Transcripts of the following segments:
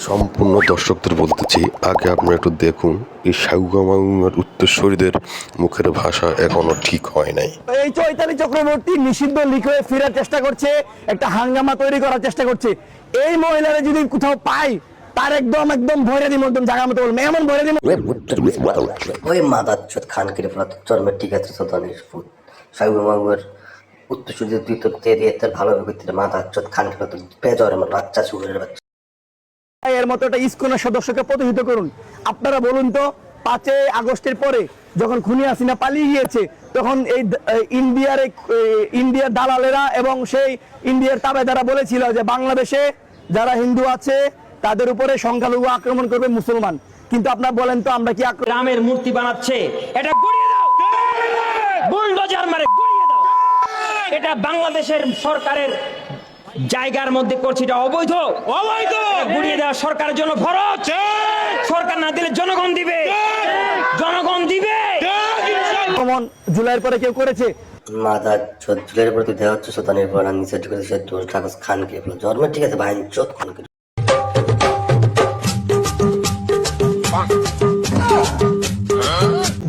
সম্পূর্ণ দর্শকদের বলতেছি, আগে আপনারা একটু দেখুন এই সাউগামাউমার উত্তরসূরিদের মুখের ভাষা এখনো ঠিক হয় নাই। এই চৈতালি চক্রবর্তী নিষিদ্ধ লিখে ফেরার চেষ্টা করছে, একটা হাঙ্গামা তৈরি করার চেষ্টা করছে। এই মহিলারা যদি কোথাও পাই তার একদম একদম ভরে দিব, একদম জায়গা মতো বলবো, এমন ভরে দিব। ওই মাদাচ্চোদ খানকির ফলাত জন্মের ঠিক আছে সদানির ফুট সাউগামাউয়ের উত্তরসূরিদের দুই তোর দিয়ে তার ভালোভাবে করতে মাদাচ্চোদ খানকির ফলাত বেজর আমার বাচ্চা সুরের বাচ্চা। এর মতো একটা ইসকনের সদস্যকে প্রতিহিত করুন। আপনারা বলুন তো, 5 আগস্টের পরে যখন খুনি হাসিনা পালিয়ে গিয়েছে, তখন এই ইন্ডিয়ার দালালেরা এবং সেই ইন্ডিয়ার তাবেদারা বলেছিল যে বাংলাদেশে যারা হিন্দু আছে তাদের উপরে সংখ্যালঘু আক্রমণ করবে মুসলমান। কিন্তু আপনারা বলেন তো, আমরা কি রামের মূর্তি বানাচ্ছে, এটা গড়িয়ে দাও, বুলডোজার মারে গড়িয়ে দাও। এটা বাংলাদেশের সরকারের জায়গার মধ্যে করছে, এটা অবৈধ। গুড়িয়ে দেওয়া সরকারের জন্য খরচ, সরকার না দিলে জনগণ দিবে, জনগণ দিবে। জুলাইয়ের পরে কেউ করেছে? মাদাচ্চোদ জুলের প্রতি দেওয়া হচ্ছে সদানির পর নিচে ঢুকে সে দোষ কাগজ খানকির ফলাত জন্মের ঠিক আছে ভাই চোদ খানকির।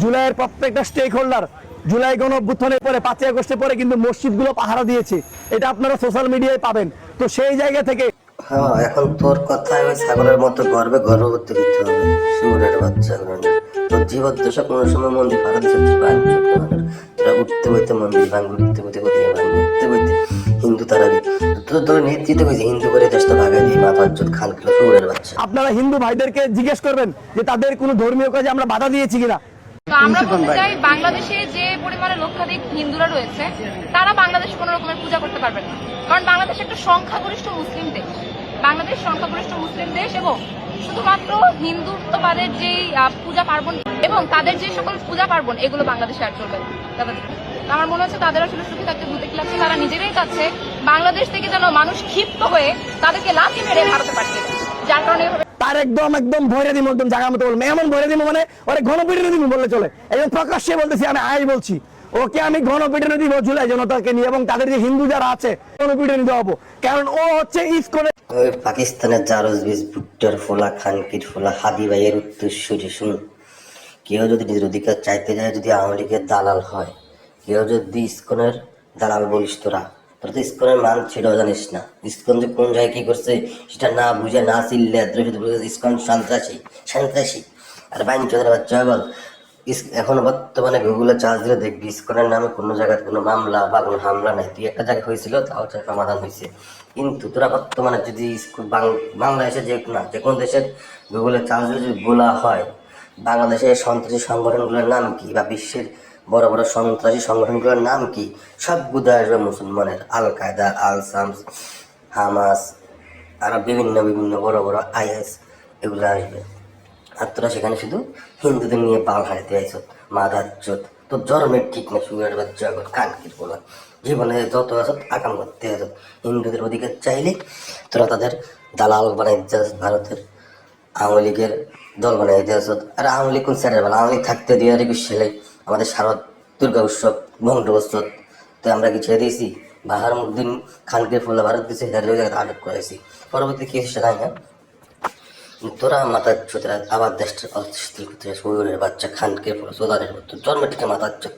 জুলাইয়ের প্রত্যেকটা স্টেক হোল্ডার জুলাই গণ অভ্যুত্থানের পরে 5 আগস্টের পরে কিন্তু মসজিদগুলো পাহারা দিয়েছে, এটা আপনারা সোশ্যাল মিডিয়ায় পাবেন। তো সেই জায়গা থেকে হ্যাঁ, এখন তোর কথায় ওই ছাগলের মতো গর্বে গর্ভবতী করতে হবে সুরের বাচ্চা। তোর জীবদ্দশা কোনো সময় মন্দির ভাড়া দিচ্ছে তোরা উঠতে বইতে মন্দির ভাঙবে, উঠতে বইতে কোথায় ভাঙবে, উঠতে বইতে হিন্দু তারাবি তোর নেতৃত্ব হয়েছে হিন্দু করে দেশটা ভাগাই দিয়ে মাদাচ্চোদ খানকির সুরের বাচ্চা। আপনারা হিন্দু ভাইদেরকে জিজ্ঞেস করবেন যে তাদের কোনো ধর্মীয় কাজে আমরা বাধা দিয়েছি কিনা। তো আমরা বলতে চাই, বাংলাদেশে যে পরিমাণে লক্ষাধিক হিন্দুরা রয়েছে তারা বাংলাদেশে কোনো রকমের পূজা করতে পারবেন না, কারণ বাংলাদেশ একটা সংখ্যাগরিষ্ঠ মুসলিম দেশ। বাংলাদেশ সংখ্যাগরিষ্ঠ মুসলিম দেশ এবং শুধুমাত্র হিন্দুত্ববাদের যে পূজা পার্বণ এবং তাদের যে সকল পূজা পার্বণ এগুলো বাংলাদেশে আর চলবে না। আমার মনে হচ্ছে তাদের আসলে সুখী থাকতে ভূতে কি লাগছে, তারা নিজেরাই চাচ্ছে বাংলাদেশ থেকে যেন মানুষ ক্ষিপ্ত হয়ে তাদেরকে লাথি মেরে ভারতে পাঠিয়ে দেয়, যার কারণে তার একদম একদম ভরে দিব, একদম জায়গা মতো বলবো, এমন ভরে দিব মানে ওরে ঘনপিটনে দিব বললে চলে। একদম প্রকাশ্যে বলতেছি, আমি বলছি ওকে আমি ঘনপিটনে দিব জুলাই জনতাকে নিয়ে, এবং তাদের যে হিন্দু যারা আছে ঘনপিটনে দেওয়াবো, কারণ ও হচ্ছে ইসকনের ওই পাকিস্তানের জারজ বীজ ভুট্টার ফোলা খানকির ফোলা হাদি ভাইয়ের উত্তরসূরি। শুন, কেউ যদি নিজের অধিকার চাইতে যায়, যদি আওয়ামী লীগের দালাল হয়, কেউ যদি ইসকনের দালাল বলিস তোরা তো ইসকনের মান ছিল জানিস না। ইসকন যে কোন জায়গায় কি করছে সেটা না বুঝে না চিল্লে ইসকন সন্ত্রাসী সন্ত্রাসী। আর বাইন চোদের বাচ্চা বল, এখন বর্তমানে গুগলে চার্জ দিলে দেখবি ইসকনের নামে কোনো জায়গায় কোনো মামলা বা কোনো হামলা নাই। তুই একটা জায়গায় হয়েছিল, তাও সমাধান হয়েছে। কিন্তু তোরা বর্তমানে যদি বাংলাদেশে যে কোনো দেশের গুগলে চার্জ দিলে যদি বলা হয় বাংলাদেশের সন্ত্রাসী সংগঠনগুলোর নাম কি বা বিশ্বের বড় বড় সন্ত্রাসী সংগঠনগুলোর নাম কি, সবগুলো আসবে মুসলমানের। আল কায়দা, আল শামস, হামাস, আরো বিভিন্ন বিভিন্ন বড় বড় IS এগুলো আসবে। আর তোরা সেখানে শুধু হিন্দুদের নিয়ে বাল হারাতে আইস। মাদাচ্চোদ তোর জন্মের ঠিক না সুরের বাচ্চা কানকির বলা। জীবনে যত আসত আকাম করতে আসত। হিন্দুদের অধিকার চাইলে তোরা তাদের দালাল বানাই দিতে আসত, ভারতের আওয়ামী লীগের দল বানাই দিতে আসত। আর আওয়ামী লীগ কোন স্যারের বেলা, আওয়ামী লীগ থাকতে দিয়ে 21 সালে আমাদের শারদ দুর্গা উৎসব বঙ্গ উৎসব তো আমরা কি ছেড়ে দিয়েছি? বাহারুদ্দিন খানকে ফুলা ভারত দেশে আটক করেছি। পরবর্তী কি সেটা না, তোরা মাথার চোদ্রা আবার দেশটা অস্থির করতে শরীরের বাচ্চা খানকে ফুলা সোদানের জন্মের থেকে মাথার চোখ